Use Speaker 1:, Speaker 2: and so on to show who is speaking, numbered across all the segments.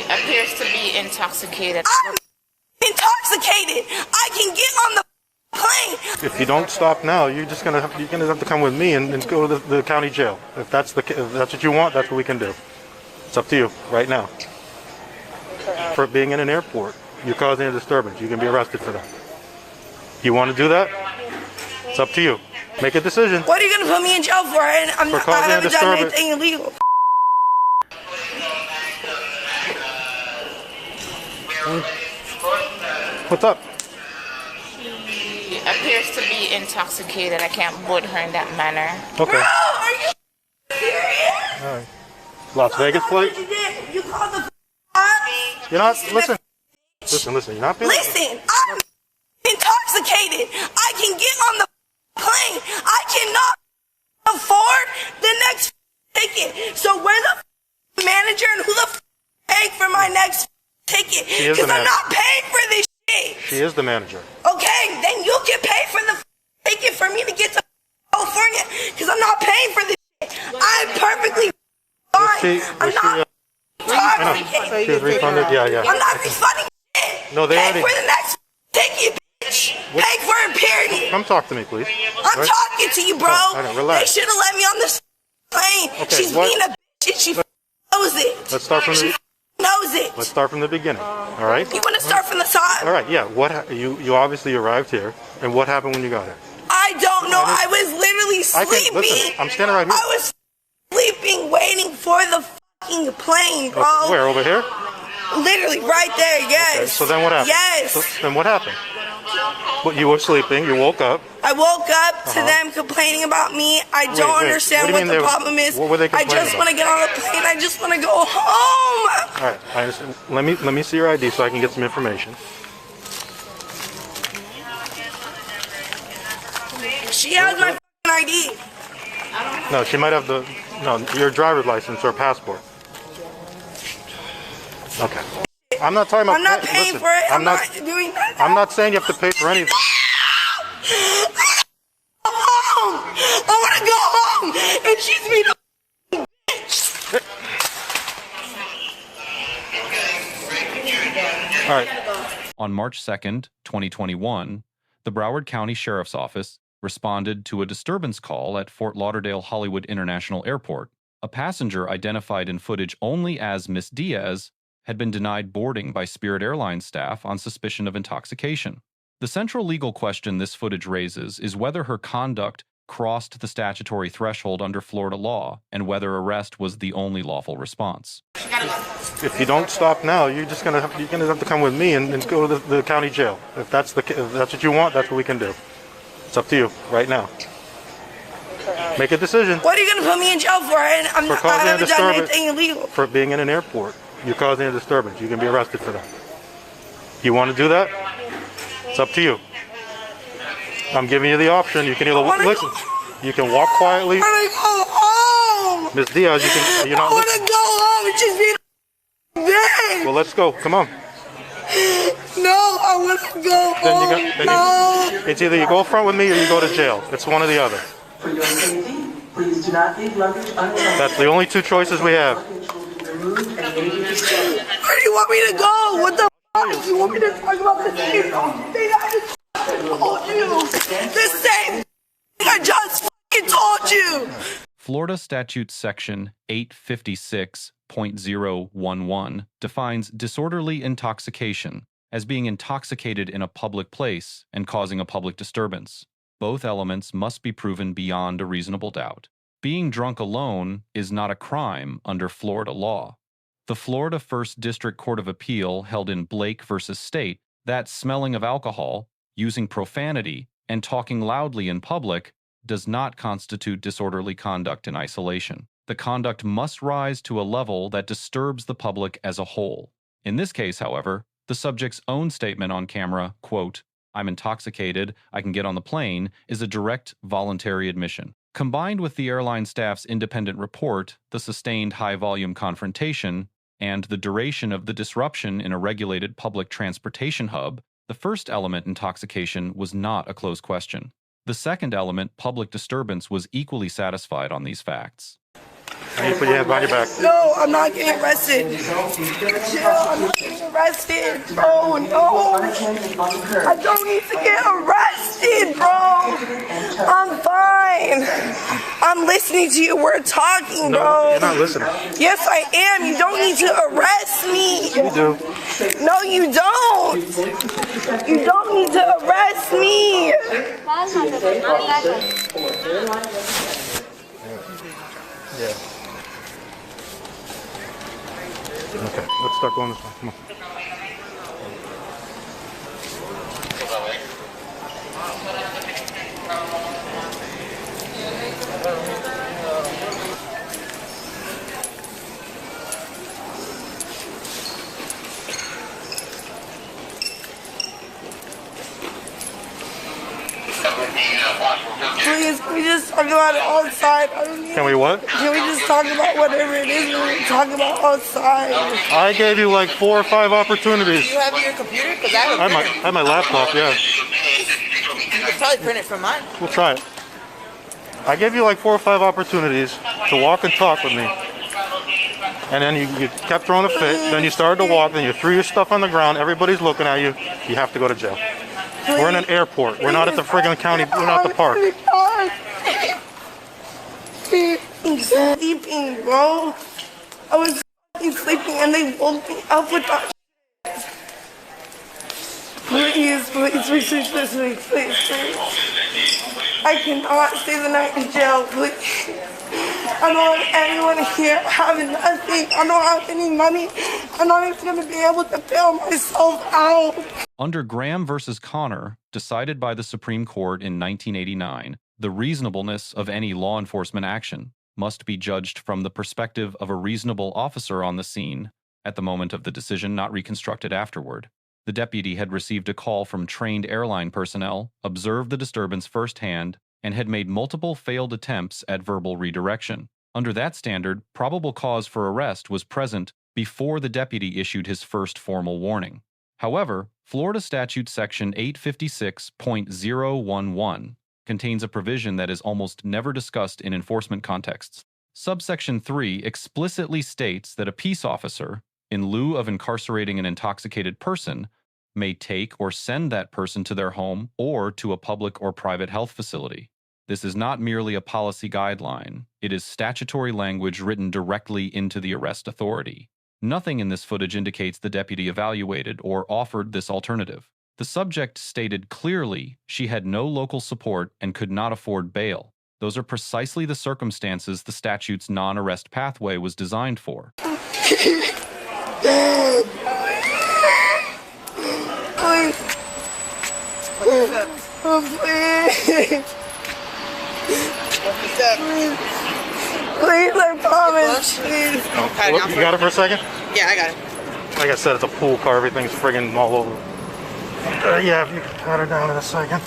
Speaker 1: Appears to be intoxicated.
Speaker 2: I'm intoxicated. I can get on the plane.
Speaker 3: If you don't stop now, you're gonna have to come with me and go to the county jail. If that's what you want, that's what we can do. It's up to you right now. For being in an airport, you're causing a disturbance. You can be arrested for that. You want to do that? It's up to you. Make a decision.
Speaker 2: What are you gonna put me in jail for? I haven't done anything illegal.
Speaker 3: What's up?
Speaker 1: She appears to be intoxicated. I can't board her in that manner.
Speaker 3: Okay.
Speaker 2: Bro, are you serious?
Speaker 3: All right. Las Vegas flight?
Speaker 2: You called the
Speaker 3: You're not, listen. Listen, you're not being...
Speaker 2: Listen, I'm intoxicated. I can get on the plane. I cannot afford the next ticket. So where the manager and who the paying for my next ticket? Because I'm not paying for this shit.
Speaker 3: She is the manager.
Speaker 2: Okay, then you can pay for the ticket for me to get to California because I'm not paying for this shit. I'm perfectly fine. I'm not intoxicated.
Speaker 3: She's refunded? Yeah.
Speaker 2: I'm not refunding shit.
Speaker 3: No, they already...
Speaker 2: Pay for the next ticket, bitch. Pay for it, period.
Speaker 3: Come talk to me, please.
Speaker 2: I'm talking to you, bro.
Speaker 3: Relax.
Speaker 2: They should have let me on this plane.
Speaker 3: Okay,
Speaker 2: She's being a bitch and she knows it.
Speaker 3: Let's start from the...
Speaker 2: knows it.
Speaker 3: Let's start from the beginning, all right?
Speaker 2: You want to start from the top?
Speaker 3: All right, yeah. You obviously arrived here, and what happened when you got here?
Speaker 2: I don't know. I was literally sleeping.
Speaker 3: Listen, I'm standing right here.
Speaker 2: I was sleeping, waiting for the fucking plane, bro.
Speaker 3: Okay, where, over here?
Speaker 2: Literally right there, yes.
Speaker 3: Okay, so then what happened?
Speaker 2: Yes.
Speaker 3: So then what happened? Well, you were sleeping, you woke up.
Speaker 2: I woke up to them complaining about me. I don't understand what the problem is.
Speaker 3: What were they complaining
Speaker 2: I just want to get on the plane. I just want to go home.
Speaker 3: All right, I understand. Let me see your ID so I can get some information.
Speaker 2: She has my fucking ID.
Speaker 3: No, she might have your driver's license or passport. Okay. I'm not talking about...
Speaker 2: I'm not paying for it. I'm not doing that.
Speaker 3: I'm not saying you have to pay for anything.
Speaker 2: Go home. I want to go home. And she's being a bitch.
Speaker 3: All right.
Speaker 4: On March 2nd, 2021, the Broward County Sheriff's Office responded to a disturbance call at Fort Lauderdale-Hollywood International Airport. A passenger identified in footage only as Miss Diaz had been denied boarding by Spirit Airlines staff on suspicion of intoxication. The central legal question this footage raises is whether her conduct crossed the statutory threshold under Florida law and whether arrest was the only lawful response.
Speaker 3: If you don't stop now, you're gonna have to come with me and go to the county jail. If that's what you want, that's what we can do. It's up to you right now. Make a decision.
Speaker 2: What are you gonna put me in jail for? I haven't done anything illegal.
Speaker 3: For being in an airport. You're causing a disturbance. You can be arrested for that. You want to do that? It's up to you. I'm giving you the option. You can either listen. You can walk quietly.
Speaker 2: I want to go home.
Speaker 3: Miss Diaz, you're not listening.
Speaker 2: I want to go home. It's just being a bitch.
Speaker 3: Well, let's go. Come on.
Speaker 2: No, I want to go home.
Speaker 3: It's either you go front with me or you go to jail. It's one or the other.
Speaker 5: For your safety, please do not leave luggage unattended.
Speaker 3: That's the only two choices we have.
Speaker 2: Where do you want me to go? What the fuck? You want me to talk about the same thing I just told you? The same thing I just fucking told you.
Speaker 4: Florida Statute Section 856.011 defines disorderly intoxication as being intoxicated in a public place and causing a public disturbance. Both elements must be proven beyond a reasonable doubt. Being drunk alone is not a crime under Florida law. The Florida First District Court of Appeal held in Blake v. State that smelling of alcohol, using profanity, and talking loudly in public does not constitute disorderly conduct in isolation. The conduct must rise to a level that disturbs the public as a whole. In this case, however, the subject's own statement on camera, quote, "I'm intoxicated, I can get on the plane," is a direct voluntary admission. Combined with the airline staff's independent report, the sustained high-volume confrontation, and the duration of the disruption in a regulated public transportation hub, the first element, intoxication, was not a close question. The second element, public disturbance, was equally satisfied on these facts.
Speaker 3: I need to put your hands behind your back.
Speaker 2: No, I'm not getting arrested. Chill, I'm not getting arrested, bro. No. I don't need to get arrested, bro. I'm fine. I'm listening to you. We're talking,
Speaker 3: No,
Speaker 2: bro.
Speaker 3: you're not listening.
Speaker 2: Yes, I am. You don't need to arrest me.
Speaker 3: You do.
Speaker 2: No, you don't. You don't need to arrest me.
Speaker 3: Yeah. Okay, let's start going this way. Come on.
Speaker 2: Please, can we just talk about it outside?
Speaker 3: Can we what?
Speaker 2: Can we just talk about whatever it is we talk about outside?
Speaker 3: I gave you like 4 or 5 opportunities.
Speaker 6: Do you have your computer? Because I have
Speaker 3: I
Speaker 6: a printer.
Speaker 3: have my laptop, yeah.
Speaker 6: You could probably print it from mine.
Speaker 3: We'll try it. I gave you like 4 or 5 opportunities to walk and talk with me. And then you kept throwing a fit. Then you started to walk. Then you threw your stuff on the ground. Everybody's looking at you. You have to go to jail. We're in an airport. We're not at the friggin' county. We're not at the park.
Speaker 2: I'm sleeping, bro. I was sleeping and they woke me up with that. Please, please, research this week, please, please. I cannot stay the night in jail, please. I don't have anyone here having nothing. I don't have any money. I'm not even going to be able to bail myself out.
Speaker 4: Under Graham versus Connor, decided by the Supreme Court in 1989, the reasonableness of any law enforcement action must be judged from the perspective of a reasonable officer on the scene at the moment of the decision, not reconstructed afterward. The deputy had received a call from trained airline personnel, observed the disturbance firsthand, and had made multiple failed attempts at verbal redirection. Under that standard, probable cause for arrest was present before the deputy issued his first formal warning. However, Florida Statute Section 856.011 contains a provision that is almost never discussed in enforcement contexts. Subsection 3 explicitly states that a peace officer, in lieu of incarcerating an intoxicated person, may take or send that person to their home or to a public or private health facility. This is not merely a policy guideline. It is statutory language written directly into the arrest authority. Nothing in this footage indicates the deputy evaluated or offered this alternative. The subject stated clearly she had no local support and could not afford bail. Those are precisely the circumstances the statute's non-arrest pathway was designed for.
Speaker 2: Please. Oh, please.
Speaker 6: What's up?
Speaker 2: Please, I promise. Please.
Speaker 3: Look, you got it for a second?
Speaker 6: Yeah, I got it.
Speaker 3: Like I said, it's a pool car. Everything's friggin' all over. Yeah, if you can pat her down in a second.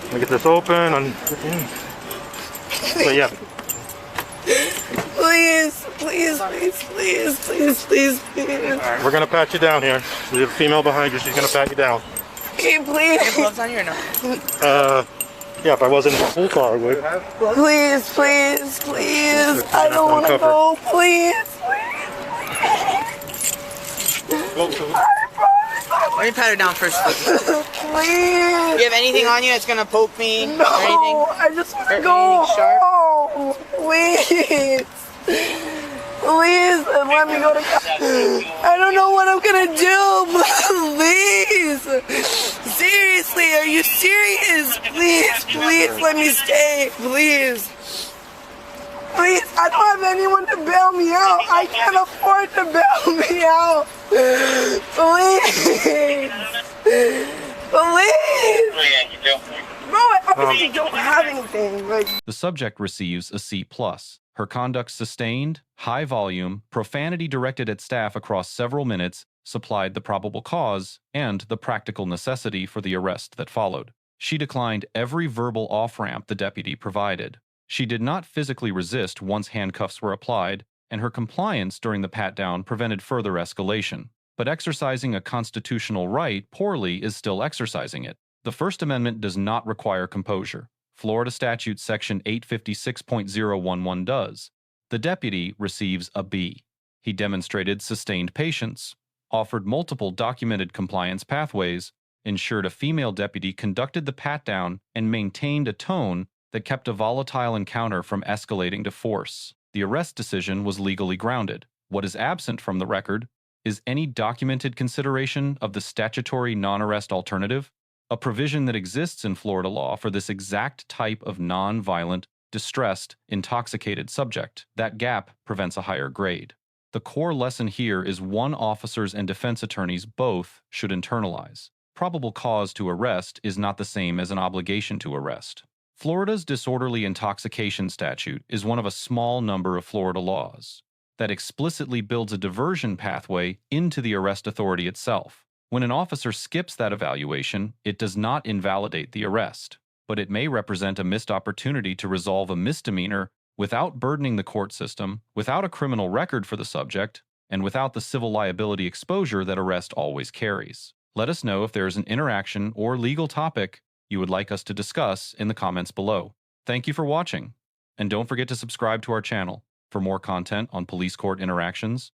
Speaker 3: Let me get this open and get in. But yeah.
Speaker 2: Please, please, please, please, please, please, please.
Speaker 3: All right, we're gonna pat you down here. We have a female behind you. She's gonna pat you down.
Speaker 2: Okay,
Speaker 6: You have
Speaker 2: please.
Speaker 6: gloves on you or no?
Speaker 3: Yeah, if I wasn't in the pool car, I would.
Speaker 2: Please, please, please. I don't want to go. Please,
Speaker 6: Let me pat her down first. Do
Speaker 2: please.
Speaker 6: you have anything on you that's gonna poke me or anything?
Speaker 2: No, I just want to
Speaker 6: Or
Speaker 2: go
Speaker 6: anything sharp?
Speaker 2: home. Please. Please, and let me go to. I don't know what I'm gonna do. Please. Seriously, are you serious? Please, please, let me stay. Please. Please, I don't have anyone to bail me out. I can't afford to bail me out. Please. Please. Bro, I obviously don't have anything. Like.
Speaker 4: The subject receives a C+. Her conduct sustained, high volume, profanity directed at staff across several minutes supplied the probable cause and the practical necessity for the arrest that followed. She declined every verbal off-ramp the deputy provided. She did not physically resist once handcuffs were applied, and her compliance during the pat-down prevented further escalation. But exercising a constitutional right poorly is still exercising it. The First Amendment does not require composure. Florida Statute Section 856.011 does. The deputy receives a B. He demonstrated sustained patience, offered multiple documented compliance pathways, ensured a female deputy conducted the pat-down, and maintained a tone that kept a volatile encounter from escalating to force. The arrest decision was legally grounded. What is absent from the record is any documented consideration of the statutory non-arrest alternative, a provision that exists in Florida law for this exact type of non-violent, distressed, intoxicated subject. That gap prevents a higher grade. The core lesson here is one officers and defense attorneys both should internalize. Probable cause to arrest is not the same as an obligation to arrest. Florida's disorderly intoxication statute is one of a small number of Florida laws that explicitly builds a diversion pathway into the arrest authority itself. When an officer skips that evaluation, it does not invalidate the arrest, but it may represent a missed opportunity to resolve a misdemeanor without burdening the court system, without a criminal record for the subject, and without the civil liability exposure that arrest always carries. Let us know if there is an interaction or legal topic you would like us to discuss in the comments below. Thank you for watching, and don't forget to subscribe to our channel for more content on police court interactions,